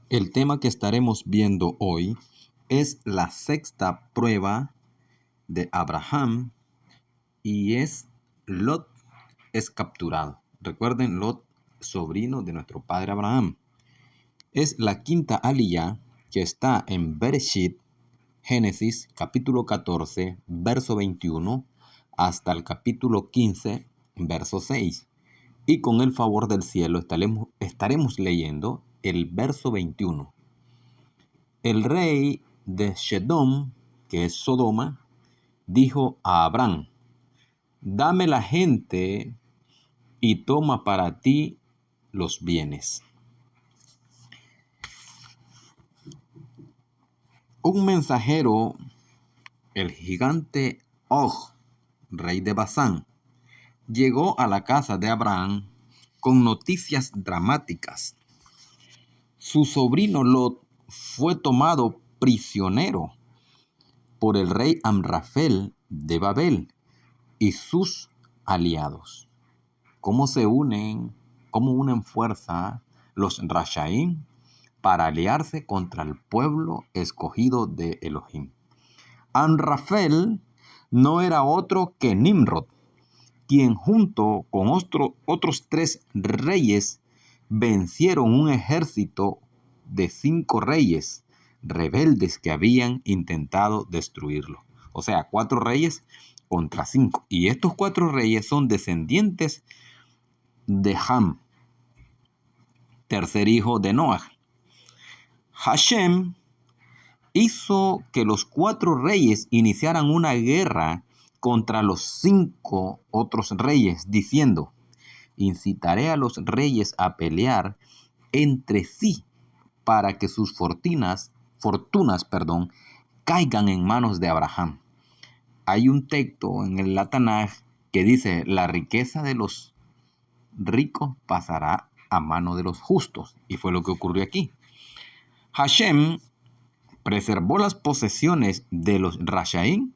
El tema que estaremos viendo hoy es la sexta prueba de Abraham y es Lot es capturado. Recuerden, Lot, sobrino de nuestro padre Abraham. Es la quinta aliyá que está en Bereshit, Génesis, capítulo 14, verso 21, hasta el capítulo 15, verso 6. Y con el favor del cielo estaremos leyendo el verso 21. El rey de Shedom, que es Sodoma, dijo a Abraham: dame la gente y toma para ti los bienes. Un mensajero, el gigante Og, rey de Basán, llegó a la casa de Abraham con noticias dramáticas. Su sobrino Lot fue tomado prisionero por el rey Amrafel de Babel y sus aliados. ¿Cómo unen fuerza los Rashaim para aliarse contra el pueblo escogido de Elohim? Amrafel no era otro que Nimrod, quien junto con otros 3 reyes vencieron un ejército de 5 reyes rebeldes que habían intentado destruirlo. O sea, 4 reyes contra 5. Y estos 4 reyes son descendientes de Ham, tercer hijo de Noah. Hashem hizo que los 4 reyes iniciaran una guerra contra los 5 otros reyes, diciendo: incitaré a los reyes a pelear entre sí para que sus fortunas, caigan en manos de Abraham. Hay un texto en el Tanaj que dice: la riqueza de los ricos pasará a mano de los justos. Y fue lo que ocurrió aquí. Hashem preservó las posesiones de los Rashaim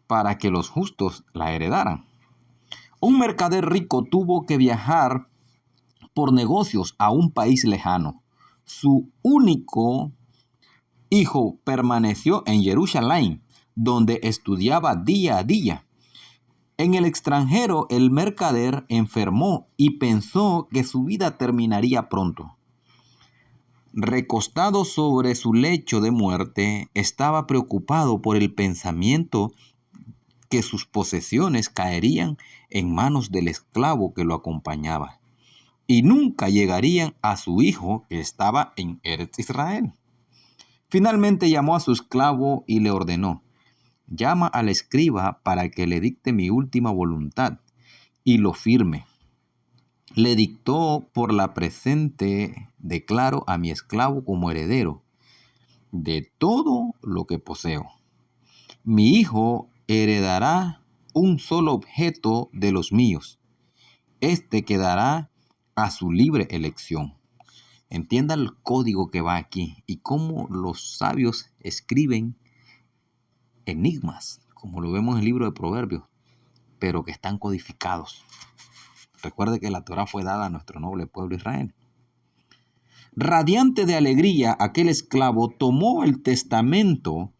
para que los justos la heredaran. Un mercader rico tuvo que viajar por negocios a un país lejano. Su único hijo permaneció en Jerusalén, donde estudiaba día a día. En el extranjero, el mercader enfermó y pensó que su vida terminaría pronto. Recostado sobre su lecho de muerte, estaba preocupado por el pensamiento que sus posesiones caerían en manos del esclavo que lo acompañaba y nunca llegarían a su hijo que estaba en Eretz Israel. Finalmente llamó a su esclavo y le ordenó: llama al escriba para que le dicte mi última voluntad y lo firme. Le dictó: por la presente declaro a mi esclavo como heredero de todo lo que poseo. Mi hijo heredará un solo objeto de los míos. Este quedará a su libre elección. Entienda el código que va aquí y cómo los sabios escriben enigmas, como lo vemos en el libro de Proverbios, pero que están codificados. Recuerde que la Torá fue dada a nuestro noble pueblo Israel. Radiante de alegría, aquel esclavo tomó el testamento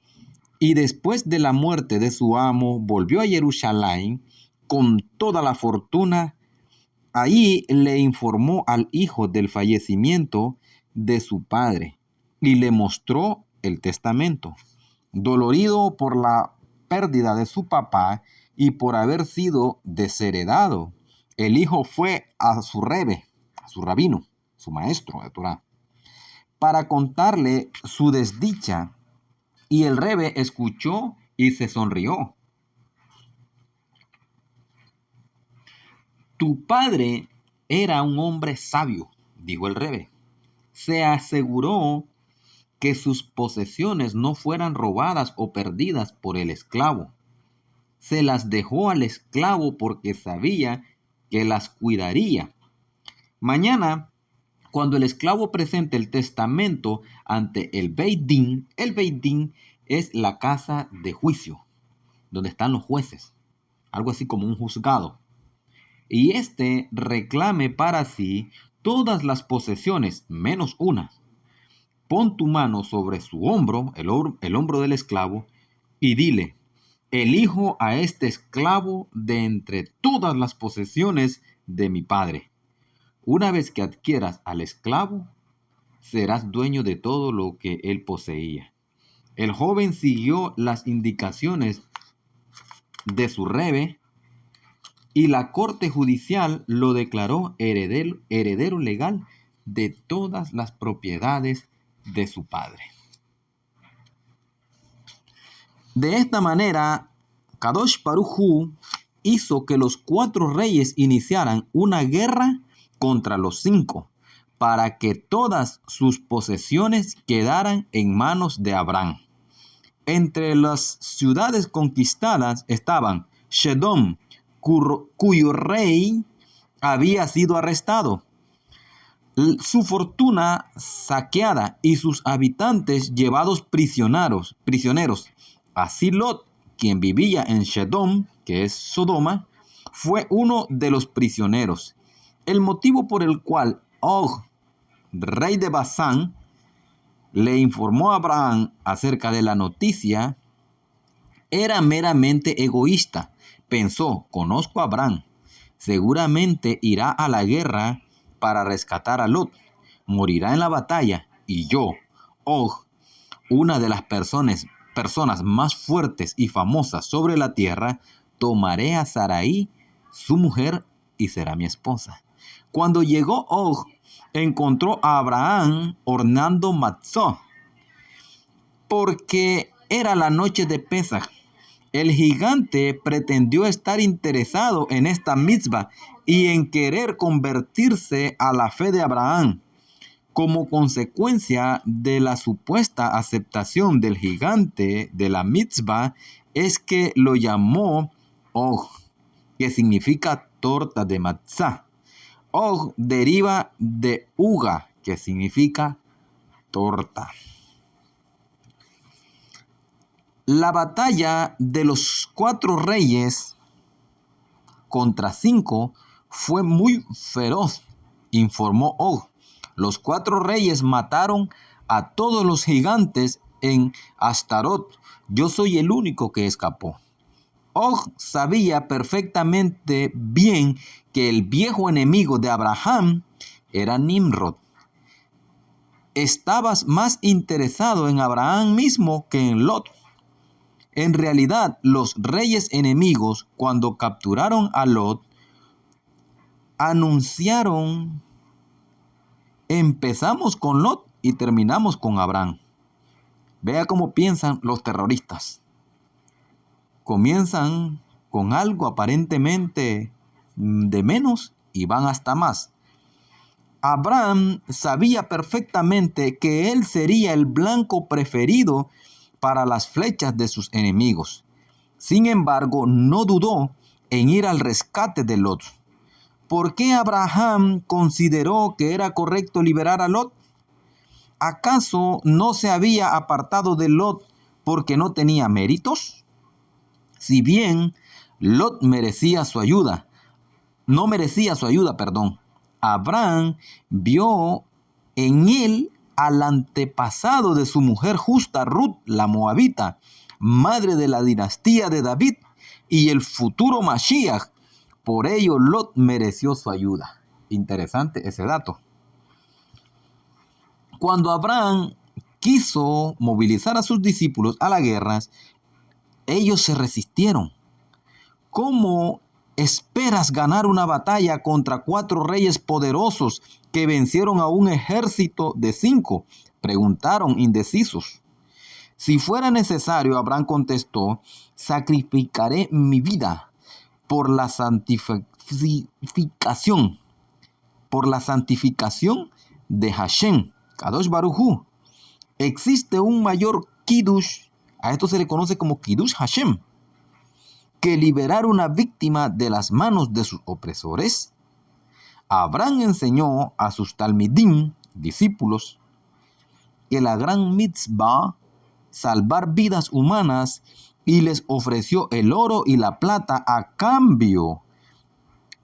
y después de la muerte de su amo volvió a Jerusalén con toda la fortuna. Ahí le informó al hijo del fallecimiento de su padre y le mostró el testamento. Dolorido por la pérdida de su papá y por haber sido desheredado, el hijo fue a su rabino, su maestro de Torá, para contarle su desdicha, y el rebe escuchó y se sonrió. Tu padre era un hombre sabio, dijo el rebe. Se aseguró que sus posesiones no fueran robadas o perdidas por el esclavo. Se las dejó al esclavo porque sabía que las cuidaría. Mañana, cuando el esclavo presente el testamento ante el Beit Din es la casa de juicio, donde están los jueces, algo así como un juzgado, y éste reclame para sí todas las posesiones menos una. pon tu mano sobre su hombro, el hombro del esclavo, y dile, elijo a este esclavo de entre todas las posesiones de mi padre. Una vez que adquieras al esclavo, serás dueño de todo lo que él poseía. El joven siguió las indicaciones de su rebe y la corte judicial lo declaró heredero legal de todas las propiedades de su padre. De esta manera, Kadosh Baruj Hu hizo que los 4 reyes iniciaran una guerra contra los 5, para que todas sus posesiones quedaran en manos de Abraham. Entre las ciudades conquistadas estaban Shedom, cuyo rey había sido arrestado, su fortuna saqueada y sus habitantes llevados prisioneros. Así Lot, quien vivía en Shedom, que es Sodoma, fue uno de los prisioneros. El motivo por el cual Og, rey de Basán, le informó a Abraham acerca de la noticia era meramente egoísta. Pensó, conozco a Abraham, seguramente irá a la guerra para rescatar a Lot, morirá en la batalla, y yo, Og, una de las personas más fuertes y famosas sobre la tierra, tomaré a Sarai, su mujer, y será mi esposa. Cuando llegó Og, encontró a Abraham horneando matzó, porque era la noche de Pesaj. El gigante pretendió estar interesado en esta mitzvah y en querer convertirse a la fe de Abraham. Como consecuencia de la supuesta aceptación del gigante de la mitzvah, es que lo llamó Og, que significa torta de matzá. Og deriva de uga, que significa torta. La batalla de los 4 reyes contra 5 fue muy feroz, informó Og. Los 4 reyes mataron a todos los gigantes en Astarot. Yo soy el único que escapó. Og sabía perfectamente bien que el viejo enemigo de Abraham era Nimrod. Estabas más interesado en Abraham mismo que en Lot. En realidad, los reyes enemigos, cuando capturaron a Lot, anunciaron, empezamos con Lot y terminamos con Abraham. Vea cómo piensan los terroristas. Comienzan con algo aparentemente de menos y van hasta más. Abraham sabía perfectamente que él sería el blanco preferido para las flechas de sus enemigos. Sin embargo, no dudó en ir al rescate de Lot. ¿Por qué Abraham consideró que era correcto liberar a Lot? ¿Acaso no se había apartado de Lot porque no tenía méritos? Si bien Lot no merecía su ayuda, Abraham vio en él al antepasado de su mujer justa, Ruth, la moabita, madre de la dinastía de David y el futuro Mashiach. Por ello, Lot mereció su ayuda. Interesante ese dato. Cuando Abraham quiso movilizar a sus discípulos a la guerra, ellos se resistieron. ¿Cómo esperas ganar una batalla contra 4 reyes poderosos que vencieron a un ejército de 5? Preguntaron indecisos. Si fuera necesario, Abraham contestó, sacrificaré mi vida por la santificación de Hashem, Kadosh Baruj Hu. Existe un mayor Kiddush, a esto se le conoce como Kiddush Hashem, que liberar una víctima de las manos de sus opresores. Abraham enseñó a sus talmidim, discípulos, que la gran mitzvah, salvar vidas humanas, y les ofreció el oro y la plata a cambio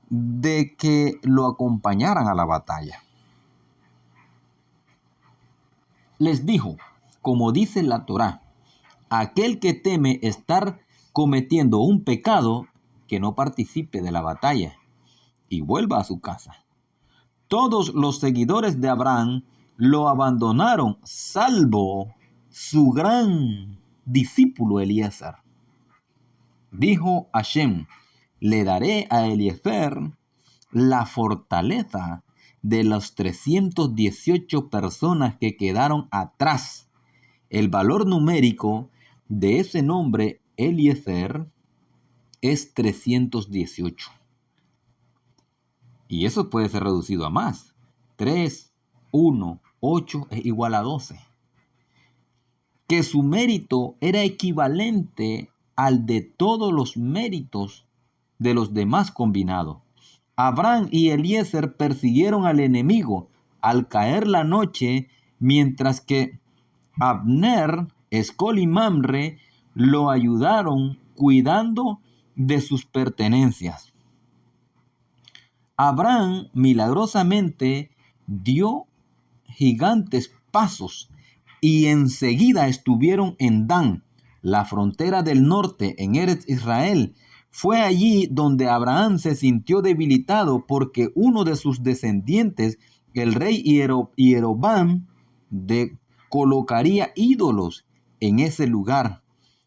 de que lo acompañaran a la batalla. les dijo, como dice la Torá, aquel que teme estar cometiendo un pecado, que no participe de la batalla y vuelva a su casa. Todos los seguidores de Abraham lo abandonaron, salvo su gran discípulo Eliezer. Dijo Hashem, le daré a Eliezer la fortaleza de las 318 personas que quedaron atrás. El valor numérico de ese nombre, Eliezer, es 318. Y eso puede ser reducido a más. 3, 1, 8 es igual a 12. Que su mérito era equivalente al de todos los méritos de los demás combinados. Abraham y Eliezer persiguieron al enemigo al caer la noche, mientras que Abner, Escol y Mamre lo ayudaron cuidando de sus pertenencias. Abraham milagrosamente dio gigantes pasos y enseguida estuvieron en Dan, la frontera del norte, en Eretz Israel. Fue allí donde Abraham se sintió debilitado porque uno de sus descendientes, el rey Jeroboam, colocaría ídolos en ese lugar.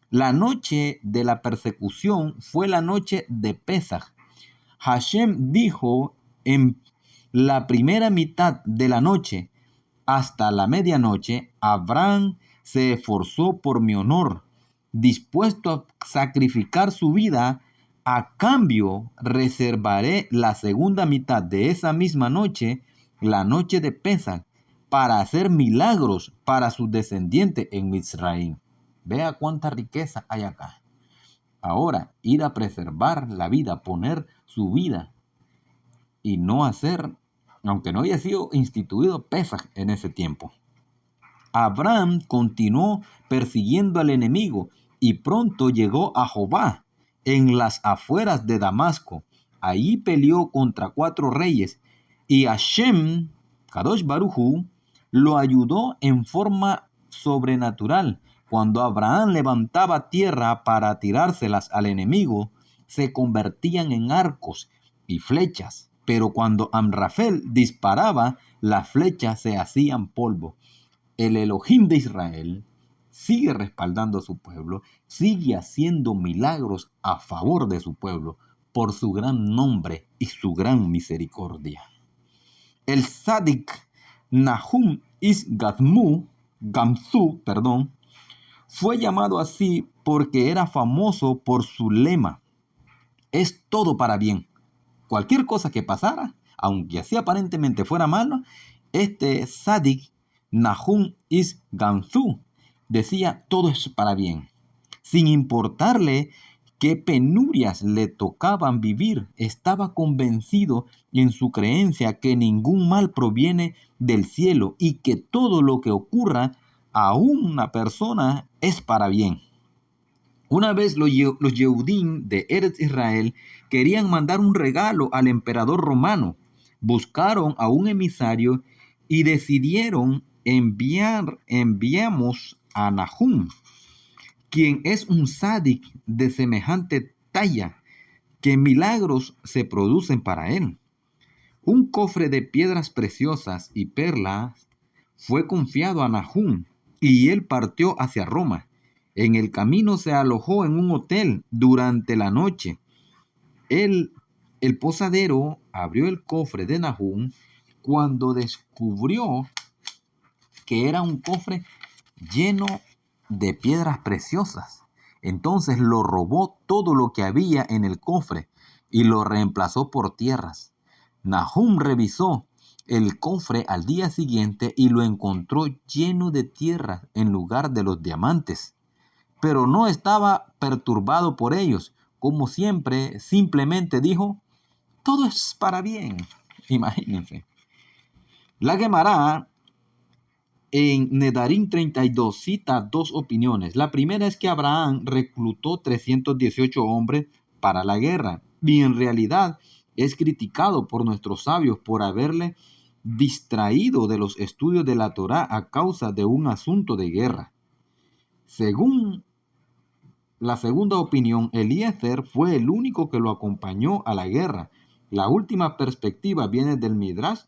La noche de la persecución fue la noche de Pesaj. Hashem dijo en la primera mitad de la noche hasta la medianoche, Abraham se esforzó por mi honor, dispuesto a sacrificar su vida. A cambio, reservaré la segunda mitad de esa misma noche, la noche de Pesaj, para hacer milagros para sus descendientes en Misraim. Vea cuánta riqueza hay acá. Ahora, ir a preservar la vida, poner su vida y no hacer, aunque no haya sido instituido Pesaj en ese tiempo. Abraham continuó persiguiendo al enemigo y pronto llegó a Jobá, en las afueras de Damasco. Allí peleó contra 4 reyes y Hashem, Kadosh Baruj Hu, lo ayudó en forma sobrenatural. Cuando Abraham levantaba tierra para tirárselas al enemigo, se convertían en arcos y flechas. Pero cuando Amrafel disparaba, las flechas se hacían polvo. El Elohim de Israel sigue respaldando a su pueblo, sigue haciendo milagros a favor de su pueblo por su gran nombre y su gran misericordia. El Tzadik Nahum Is Gamzu, fue llamado así porque era famoso por su lema: es todo para bien. Cualquier cosa que pasara, aunque así aparentemente fuera malo, este Tzadik Nahum Is Gamzu decía todo es para bien. Sin importarle qué penurias le tocaban vivir, estaba convencido en su creencia que ningún mal proviene del cielo y que todo lo que ocurra a una persona es para bien. Una vez los Yehudim de Eretz Israel querían mandar un regalo al emperador romano. Buscaron a un emisario y decidieron enviamos a Nahum, quien es un tzadik de semejante talla, que milagros se producen para él. Un cofre de piedras preciosas y perlas fue confiado a Nahum y él partió hacia Roma. En el camino se alojó en un hotel durante la noche. El posadero abrió el cofre de Nahum cuando descubrió que era un cofre lleno de piedras preciosas. Entonces lo robó todo lo que había en el cofre y lo reemplazó por tierras. Nahum revisó el cofre al día siguiente y lo encontró lleno de tierras en lugar de los diamantes. Pero no estaba perturbado por ellos. Como siempre, simplemente dijo, todo es para bien. Imagínense. La Gemara en Nedarim 32 cita 2 opiniones. La primera es que Abraham reclutó 318 hombres para la guerra y en realidad es criticado por nuestros sabios por haberle distraído de los estudios de la Torá a causa de un asunto de guerra. Según la segunda opinión, Eliezer fue el único que lo acompañó a la guerra. La última perspectiva viene del Midrash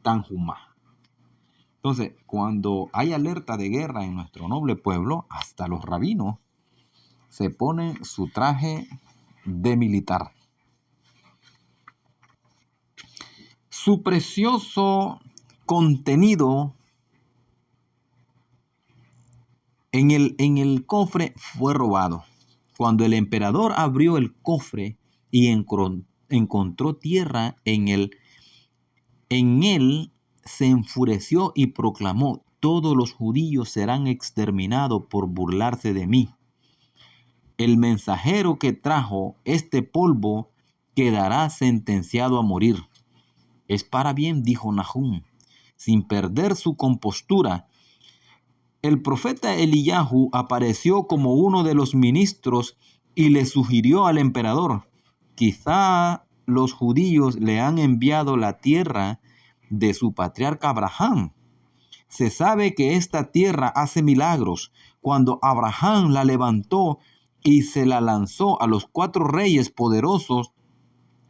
Tanhumá. Entonces, cuando hay alerta de guerra en nuestro noble pueblo, hasta los rabinos se ponen su traje de militar. Su precioso contenido en el cofre fue robado. Cuando el emperador abrió el cofre y encontró tierra en él se enfureció y proclamó: todos los judíos serán exterminados por burlarse de mí. El mensajero que trajo este polvo quedará sentenciado a morir. Es para bien, dijo Nahum, sin perder su compostura. El profeta Eliyahu apareció como uno de los ministros y le sugirió al emperador: quizá los judíos le han enviado la tierra de su patriarca Abraham. Se sabe que esta tierra hace milagros. Cuando Abraham la levantó y se la lanzó a los 4 reyes poderosos,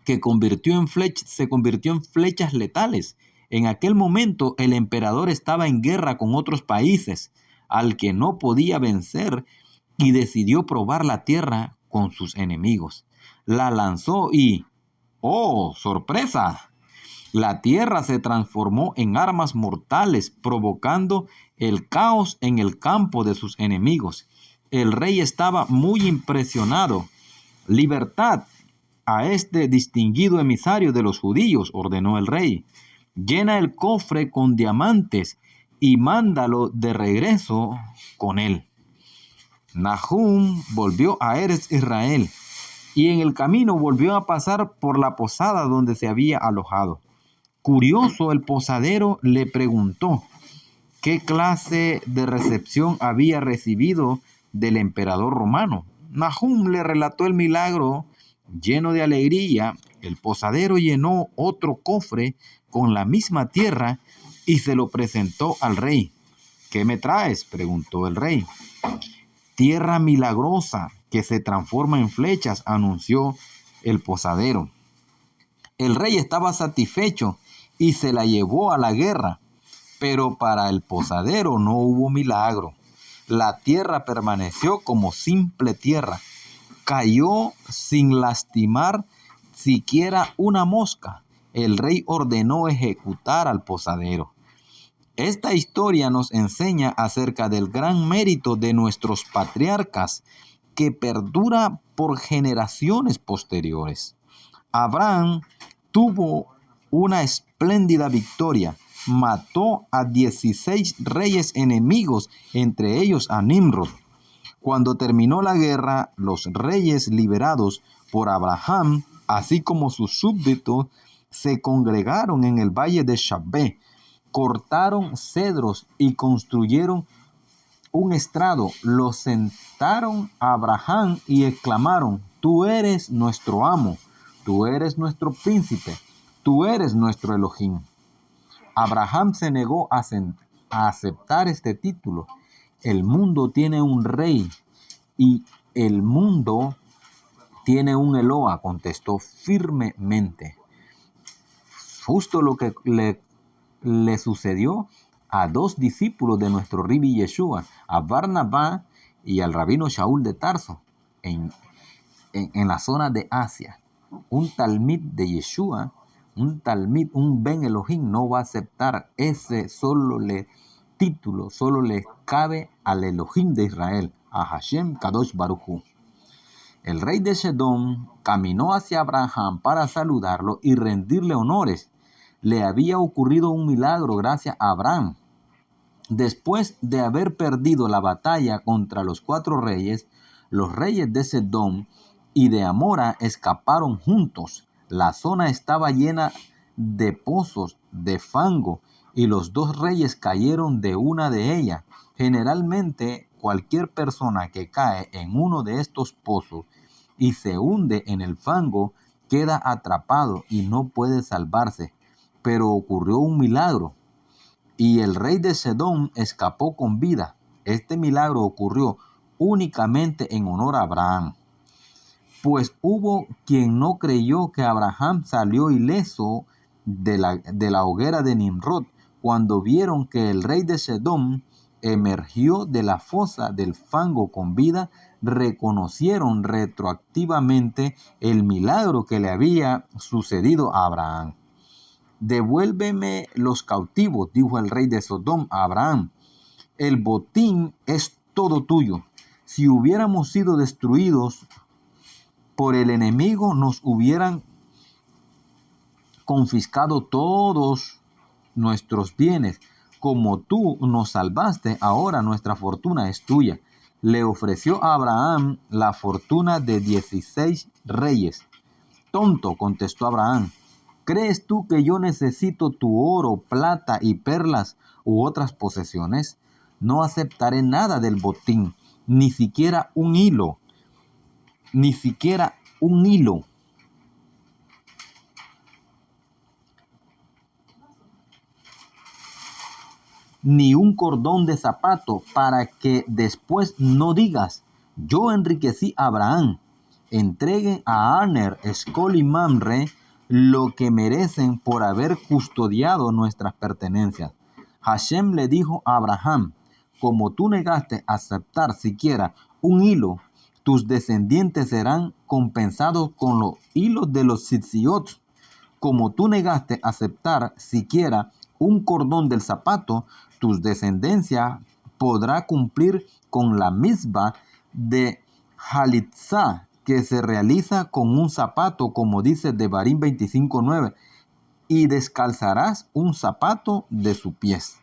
se convirtió en flechas letales. En aquel momento el emperador estaba en guerra con otros países al que no podía vencer y decidió probar la tierra con sus enemigos. La lanzó y ¡oh, sorpresa! La tierra se transformó en armas mortales, provocando el caos en el campo de sus enemigos. El rey estaba muy impresionado. ¡Libertad a este distinguido emisario de los judíos!, ordenó el rey. Llena el cofre con diamantes y mándalo de regreso con él. Nahum volvió a Eretz Israel y en el camino volvió a pasar por la posada donde se había alojado. Curioso, el posadero le preguntó qué clase de recepción había recibido del emperador romano. Nahum le relató el milagro. Lleno de alegría, el posadero llenó otro cofre con la misma tierra y se lo presentó al rey. ¿Qué me traes?, preguntó el rey. Tierra milagrosa que se transforma en flechas, anunció el posadero. El rey estaba satisfecho y se la llevó a la guerra, pero para el posadero no hubo milagro. La tierra permaneció como simple tierra. Cayó sin lastimar siquiera una mosca. El rey ordenó ejecutar al posadero. Esta historia nos enseña acerca del gran mérito de nuestros patriarcas que perdura por generaciones posteriores. Abraham tuvo una espléndida victoria. Mató a 16 reyes enemigos, entre ellos a Nimrod. Cuando terminó la guerra, los reyes liberados por Abraham, así como sus súbditos, se congregaron en el valle de Shabé, cortaron cedros y construyeron un estrado. Lo sentaron a Abraham y exclamaron: tú eres nuestro amo, tú eres nuestro príncipe, tú eres nuestro Elohim. Abraham se negó a aceptar este título. El mundo tiene un rey y el mundo tiene un Eloa, contestó firmemente. Justo lo que le sucedió a 2 discípulos de nuestro Rabbi Yeshua, a Barnabá y al rabino Shaul de Tarso, en la zona de Asia. Un talmid de Yeshua, un Ben Elohim, no va a aceptar ese título, solo le cabe al Elohim de Israel, a Hashem Kadosh Baruj Hu. El rey de Sedom caminó hacia Abraham para saludarlo y rendirle honores. Le había ocurrido un milagro gracias a Abraham. Después de haber perdido la batalla contra los 4 reyes, los reyes de Sedom y de Amora escaparon juntos. La zona estaba llena de pozos de fango y los 2 reyes cayeron de una de ellas. Generalmente, cualquier persona que cae en uno de estos pozos y se hunde en el fango queda atrapado y no puede salvarse. pero ocurrió un milagro y el rey de Sedom escapó con vida. Este milagro ocurrió únicamente en honor a Abraham, pues hubo quien no creyó que Abraham salió ileso de la hoguera de Nimrod cuando vieron que el rey de Sedom emergió de la fosa del fango con vida. Reconocieron retroactivamente el milagro que le había sucedido a Abraham. Devuélveme los cautivos, dijo el rey de Sodom a Abraham. El botín es todo tuyo. Si hubiéramos sido destruidos por el enemigo, nos hubieran confiscado todos nuestros bienes. Como tú nos salvaste, ahora nuestra fortuna es tuya. Le ofreció a Abraham la fortuna de 16 reyes. Tonto, contestó Abraham, ¿crees tú que yo necesito tu oro, plata y perlas u otras posesiones? No aceptaré nada del botín, ni siquiera un hilo, ni siquiera un hilo. Ni un cordón de zapato, para que después no digas, yo enriquecí a Abraham. Entreguen a Aner, Escol y Mamre lo que merecen por haber custodiado nuestras pertenencias. Hashem le dijo a Abraham, como tú negaste aceptar siquiera un hilo, tus descendientes serán compensados con los hilos de los Tzitziot. Como tú negaste aceptar siquiera un cordón del zapato, tus descendencia podrá cumplir con la misma de Halitzá, que se realiza con un zapato, como dice Devarim 25:9, y descalzarás un zapato de sus pies.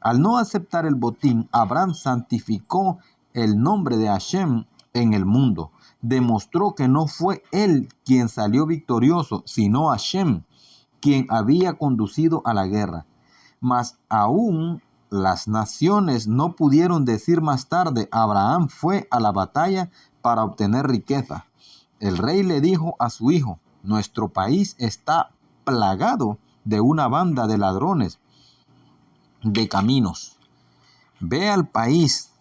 Al no aceptar el botín, Abraham santificó el nombre de Hashem en el mundo. Demostró que no fue él quien salió victorioso, sino Hashem, quien había conducido a la guerra. Mas aún las naciones no pudieron decir más tarde, Abraham fue a la batalla para obtener riqueza. El rey le dijo a su hijo, nuestro país está plagado de una banda de ladrones de caminos. Ve al país,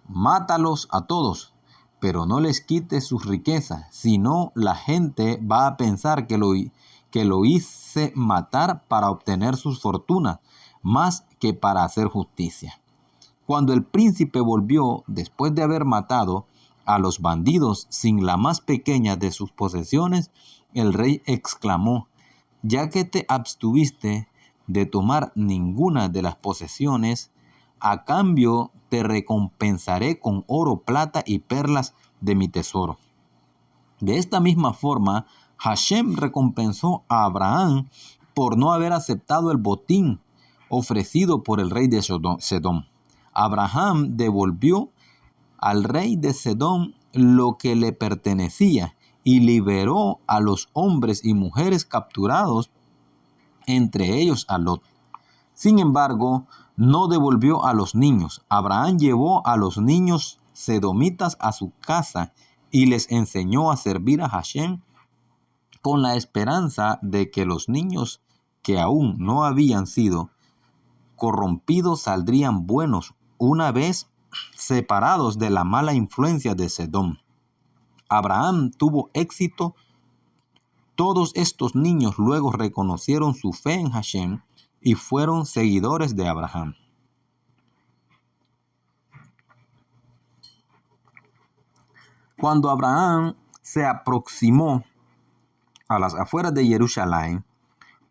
mátalos a todos, pero no les quites sus riquezas, sino la gente va a pensar que lo hice matar para obtener sus fortunas, más que para hacer justicia. Cuando el príncipe volvió, después de haber matado a los bandidos sin la más pequeña de sus posesiones, el rey exclamó, ya que te abstuviste de tomar ninguna de las posesiones, a cambio te recompensaré con oro, plata y perlas de mi tesoro. De esta misma forma, Hashem recompensó a Abraham por no haber aceptado el botín ofrecido por el rey de Sedom. Abraham devolvió al rey de Sedom lo que le pertenecía y liberó a los hombres y mujeres capturados, entre ellos a Lot. Sin embargo, no devolvió a los niños. Abraham llevó a los niños sedomitas a su casa y les enseñó a servir a Hashem con la esperanza de que los niños que aún no habían sido corrompidos saldrían buenos una vez separados de la mala influencia de Sedom. Abraham tuvo éxito. Todos estos niños luego reconocieron su fe en Hashem y fueron seguidores de Abraham. Cuando Abraham se aproximó a las afueras de Jerusalén,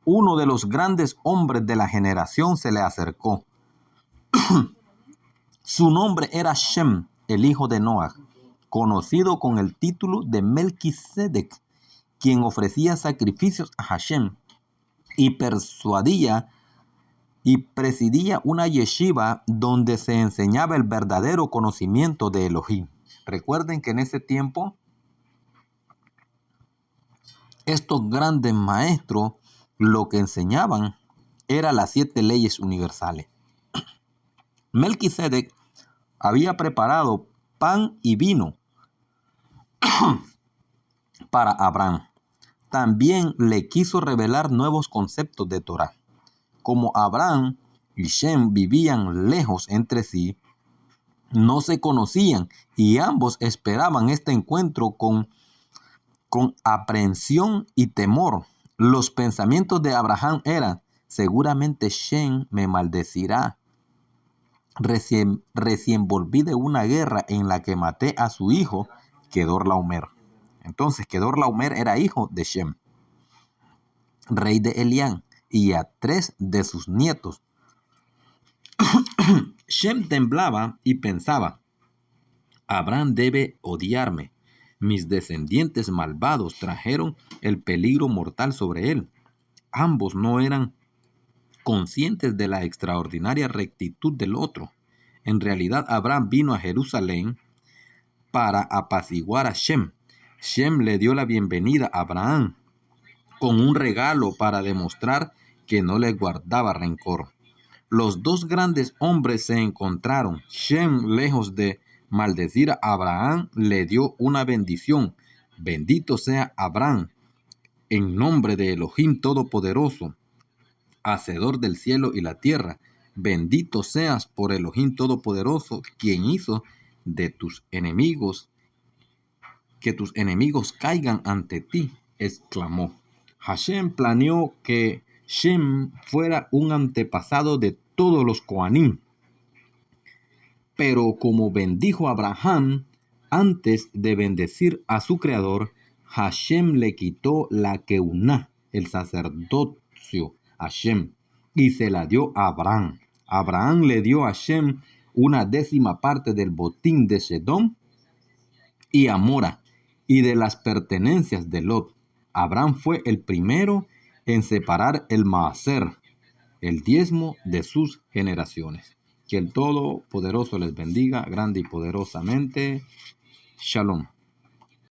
uno de los grandes hombres de la generación se le acercó. Su nombre era Shem, el hijo de Noah, conocido con el título de Melquisedec, quien ofrecía sacrificios a Hashem y presidía una yeshiva donde se enseñaba el verdadero conocimiento de Elohim. Recuerden que en ese tiempo estos grandes maestros lo que enseñaban eran las 7 leyes universales. Melquisedec había preparado pan y vino para Abraham. también le quiso revelar nuevos conceptos de Torá. Como Abraham y Shem vivían lejos entre sí, no se conocían y ambos esperaban este encuentro con aprehensión y temor. Los pensamientos de Abraham eran: seguramente Shem me maldecirá. Recién volví de una guerra en la que maté a su hijo, Kedorlaomer. Entonces, Kedorlaomer era hijo de Shem, rey de Elián, y a 3 de sus nietos. Shem temblaba y pensaba: Abraham debe odiarme. Mis descendientes malvados trajeron el peligro mortal sobre él. Ambos no eran conscientes de la extraordinaria rectitud del otro. En realidad, Abraham vino a Jerusalén para apaciguar a Shem. Shem le dio la bienvenida a Abraham con un regalo para demostrar que no le guardaba rencor. Los dos grandes hombres se encontraron. Shem, lejos de maldecir a Abraham, le dio una bendición. Bendito sea Abraham, en nombre de Elohim Todopoderoso, hacedor del cielo y la tierra. Bendito seas por Elohim Todopoderoso, quien hizo de tus enemigos que tus enemigos caigan ante ti, exclamó. Hashem planeó que Shem fuera un antepasado de todos los Coanim. Pero como bendijo a Abraham antes de bendecir a su creador, Hashem le quitó la keuná, el sacerdocio, a Shem, y se la dio a Abraham. Abraham le dio a Shem una 10ª parte del botín de Sedom y Amora y de las pertenencias de Lot. Abraham fue el primero en separar el maaser, el diezmo, de sus generaciones. Que el Todopoderoso les bendiga grande y poderosamente. Shalom.